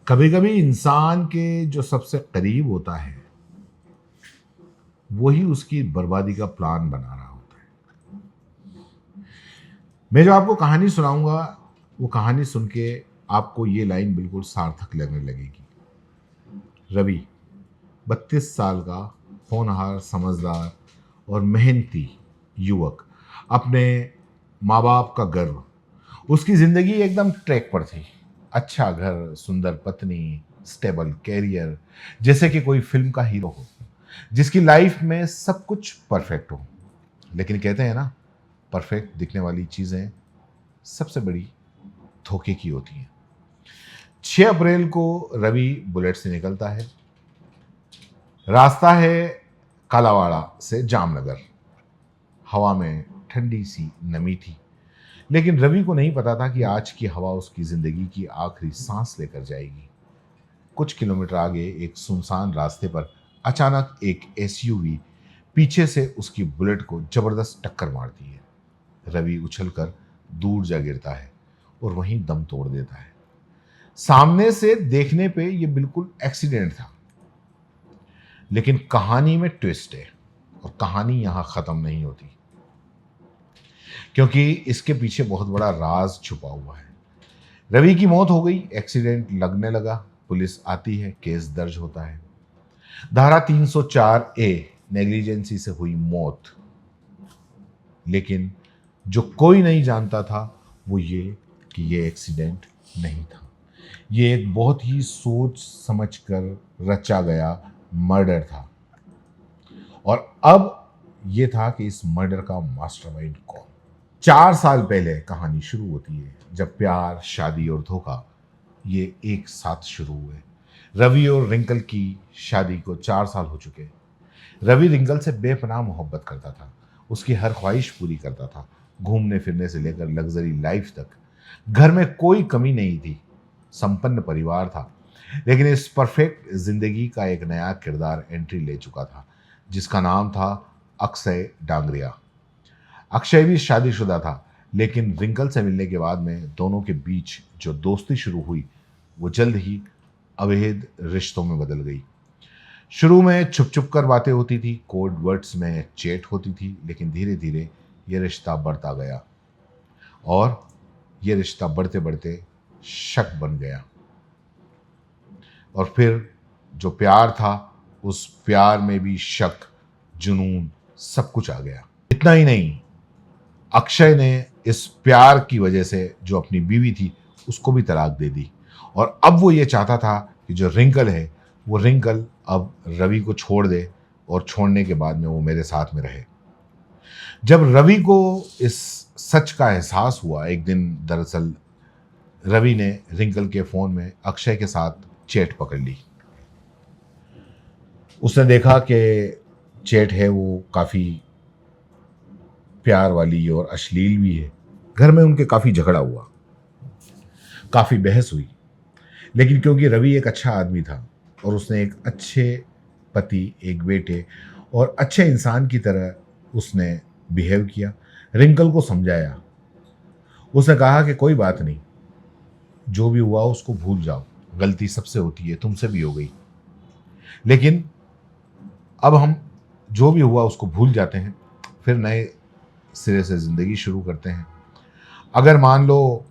कभी कभी इंसान के जो सबसे करीब होता है वही उसकी बर्बादी का प्लान बना रहा होता है। मैं जो आपको कहानी सुनाऊंगा वो कहानी सुन के आपको ये लाइन बिल्कुल सार्थक लगने लगेगी। रवि 32 साल का होनहार, समझदार और मेहनती युवक, अपने माँ बाप का गर्व। उसकी जिंदगी एकदम ट्रैक पर थी। अच्छा घर, सुंदर पत्नी, स्टेबल कैरियर, जैसे कि कोई फिल्म का हीरो हो जिसकी लाइफ में सब कुछ परफेक्ट हो। लेकिन कहते हैं ना, परफेक्ट दिखने वाली चीजें सबसे बड़ी धोखे की होती हैं। 6 अप्रैल को रवि बुलेट से निकलता है। रास्ता है कालावाड़ा से जामनगर। हवा में ठंडी सी नमी थी, लेकिन रवि को नहीं पता था कि आज की हवा उसकी जिंदगी की आखिरी सांस लेकर जाएगी। कुछ किलोमीटर आगे एक सुनसान रास्ते पर अचानक एक एसयूवी पीछे से उसकी बुलेट को जबरदस्त टक्कर मारती है। रवि उछलकर दूर जा गिरता है और वहीं दम तोड़ देता है। सामने से देखने पे ये बिल्कुल एक्सीडेंट था, लेकिन कहानी में ट्विस्ट है और कहानी यहां खत्म नहीं होती, क्योंकि इसके पीछे बहुत बड़ा राज छुपा हुआ है। रवि की मौत हो गई, एक्सीडेंट लगने लगा, पुलिस आती है, केस दर्ज होता है। धारा 304 ए, नेग्लिजेंसी से हुई मौत। लेकिन जो कोई नहीं जानता था वो ये कि ये एक्सीडेंट नहीं था। ये एक बहुत ही सोच समझकर रचा गया मर्डर था। और अब ये था कि इस मर्डर का मास्टरमाइंड कौन। 4 साल पहले कहानी शुरू होती है, जब प्यार, शादी और धोखा ये एक साथ शुरू हुए। रवि और रिंकल की शादी को 4 साल हो चुके। रवि रिंकल से बेपनाह मोहब्बत करता था, उसकी हर ख्वाहिश पूरी करता था, घूमने फिरने से लेकर लग्जरी लाइफ तक। घर में कोई कमी नहीं थी, संपन्न परिवार था। लेकिन इस परफेक्ट जिंदगी का एक नया किरदार एंट्री ले चुका था, जिसका नाम था अक्षय डांगरिया। अक्षय भी शादीशुदा था, लेकिन रिंकल से मिलने के बाद में दोनों के बीच जो दोस्ती शुरू हुई वो जल्द ही अवैध रिश्तों में बदल गई। शुरू में छुप छुप कर बातें होती थी, कोड वर्ड्स में चैट होती थी, लेकिन धीरे धीरे ये रिश्ता बढ़ता गया और ये रिश्ता बढ़ते बढ़ते शक बन गया। और फिर जो प्यार था, उस प्यार में भी शक, जुनून, सब कुछ आ गया। इतना ही नहीं, अक्षय ने इस प्यार की वजह से जो अपनी बीवी थी उसको भी तलाक दे दी। और अब वो ये चाहता था कि जो रिंकल है वो रिंकल अब रवि को छोड़ दे और छोड़ने के बाद में वो मेरे साथ में रहे। जब रवि को इस सच का एहसास हुआ एक दिन, दरअसल रवि ने रिंकल के फोन में अक्षय के साथ चैट पकड़ ली। उसने देखा कि चैट है वो काफ़ी प्यार वाली और अश्लील भी है। घर में उनके काफ़ी झगड़ा हुआ, काफ़ी बहस हुई, लेकिन क्योंकि रवि एक अच्छा आदमी था और उसने एक अच्छे पति, एक बेटे और अच्छे इंसान की तरह उसने बिहेव किया, रिंकल को समझाया। उसने कहा कि कोई बात नहीं, जो भी हुआ उसको भूल जाओ, गलती सबसे होती है, तुमसे भी हो गई, लेकिन अब हम जो भी हुआ उसको भूल जाते हैं, फिर नए सिरे से ज़िंदगी शुरू करते हैं। अगर मान लो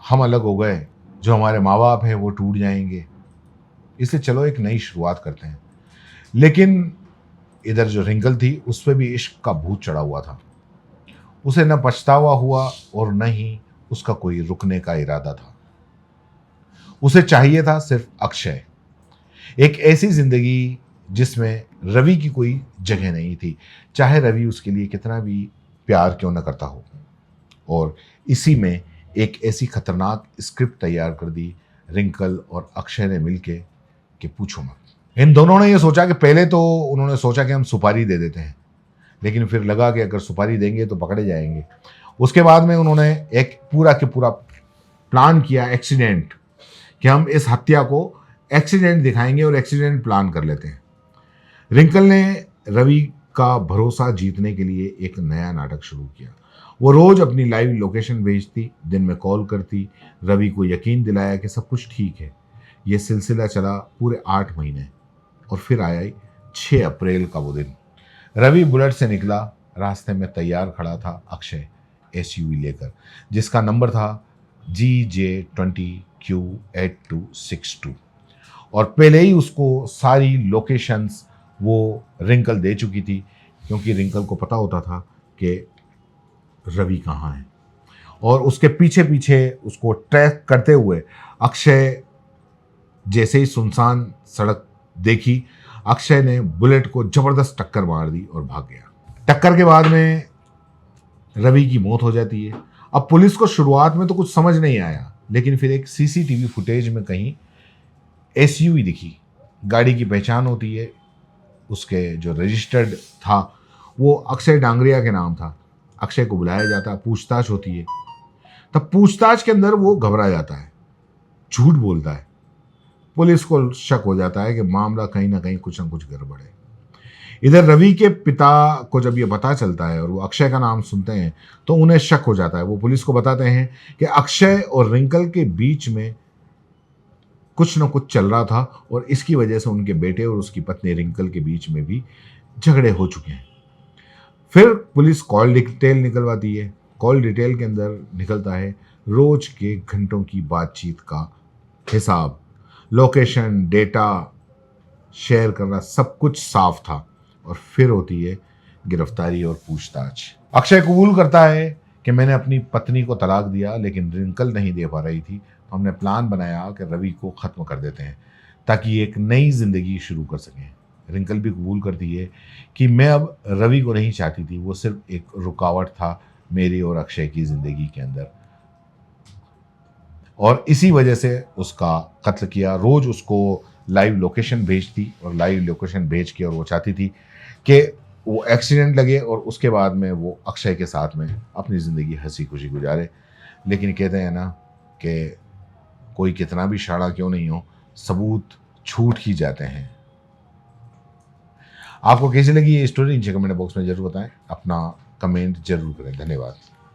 हम अलग हो गए, जो हमारे माँ बाप हैं वो टूट जाएंगे, इसलिए चलो एक नई शुरुआत करते हैं। लेकिन इधर जो रिंकल थी उस पर भी इश्क का भूत चढ़ा हुआ था। उसे न पछतावा हुआ और न ही उसका कोई रुकने का इरादा था। उसे चाहिए था सिर्फ अक्षय, एक ऐसी जिंदगी जिसमें रवि की कोई जगह नहीं थी, चाहे रवि उसके लिए कितना भी प्यार क्यों न करता हो। और इसी में एक ऐसी खतरनाक स्क्रिप्ट तैयार कर दी रिंकल और अक्षय ने मिलके कि पूछो मत। इन दोनों ने ये सोचा कि पहले तो उन्होंने सोचा कि हम सुपारी दे देते हैं, लेकिन फिर लगा कि अगर सुपारी देंगे तो पकड़े जाएंगे। उसके बाद में उन्होंने एक पूरा के पूरा प्लान किया एक्सीडेंट, कि हम इस हत्या को एक्सीडेंट दिखाएंगे और एक्सीडेंट प्लान कर लेते हैं। रिंकल ने रवि का भरोसा जीतने के लिए एक नया नाटक शुरू किया। वो रोज अपनी लाइव लोकेशन भेजती, दिन में कॉल करती, रवि को यकीन दिलाया कि सब कुछ ठीक है, ये सिलसिला चला पूरे 8 महीने और फिर आया 6 अप्रैल का वो दिन। रवि बुलेट से निकला। रास्ते में तैयार खड़ा था अक्षय एसयूवी लेकर, जिसका नंबर था GJ20Q8262 और पहले ही उसको सारी लोकेशंस वो रिंकल दे चुकी थी, क्योंकि रिंकल को पता होता था कि रवि कहाँ है। और उसके पीछे पीछे उसको ट्रैक करते हुए अक्षय जैसे ही सुनसान सड़क देखी, अक्षय ने बुलेट को जबरदस्त टक्कर मार दी और भाग गया। टक्कर के बाद में रवि की मौत हो जाती है। अब पुलिस को शुरुआत में तो कुछ समझ नहीं आया, लेकिन फिर एक सीसीटीवी फुटेज में कहीं एसयूवी दिखी। गाड़ी की पहचान होती है, उसके जो रजिस्टर्ड था वो अक्षय डांगरिया के नाम था। अक्षय को बुलाया जाता है, पूछताछ होती है। तब पूछताछ के अंदर वो घबरा जाता है, झूठ बोलता है। पुलिस को शक हो जाता है कि मामला कहीं ना कहीं कुछ ना कुछ गड़बड़ है। इधर रवि के पिता को जब ये पता चलता है और वो अक्षय का नाम सुनते हैं तो उन्हें शक हो जाता है। वो पुलिस को बताते हैं कि अक्षय और रिंकल के बीच में कुछ न कुछ चल रहा था और इसकी वजह से उनके बेटे और उसकी पत्नी रिंकल के बीच में भी झगड़े हो चुके हैं। फिर पुलिस कॉल डिटेल निकलवाती है। कॉल डिटेल के अंदर निकलता है रोज के घंटों की बातचीत का हिसाब, लोकेशन, डेटा शेयर करना, सब कुछ साफ था। और फिर होती है गिरफ्तारी और पूछताछ। अक्षय कबूल करता है कि मैंने अपनी पत्नी को तलाक दिया, लेकिन रिंकल नहीं दे पा रही थी, तो हमने प्लान बनाया कि रवि को ख़त्म कर देते हैं ताकि एक नई ज़िंदगी शुरू कर सकें। रिंकल भी कबूल करती है कि मैं अब रवि को नहीं चाहती थी, वो सिर्फ एक रुकावट था मेरी और अक्षय की ज़िंदगी के अंदर, और इसी वजह से उसका कत्ल किया। रोज़ उसको लाइव लोकेशन भेजती और लाइव लोकेशन भेज के, और वो चाहती थी कि वो एक्सीडेंट लगे और उसके बाद में वो अक्षय के साथ में अपनी ज़िंदगी हंसी खुशी गुजारे। लेकिन कहते हैं ना कि कोई कितना भी शाड़ा क्यों नहीं हो, सबूत छूट ही जाते हैं। आपको कैसी लगी ये स्टोरी नीचे कमेंट बॉक्स में जरूर बताएं, अपना कमेंट जरूर करें। धन्यवाद।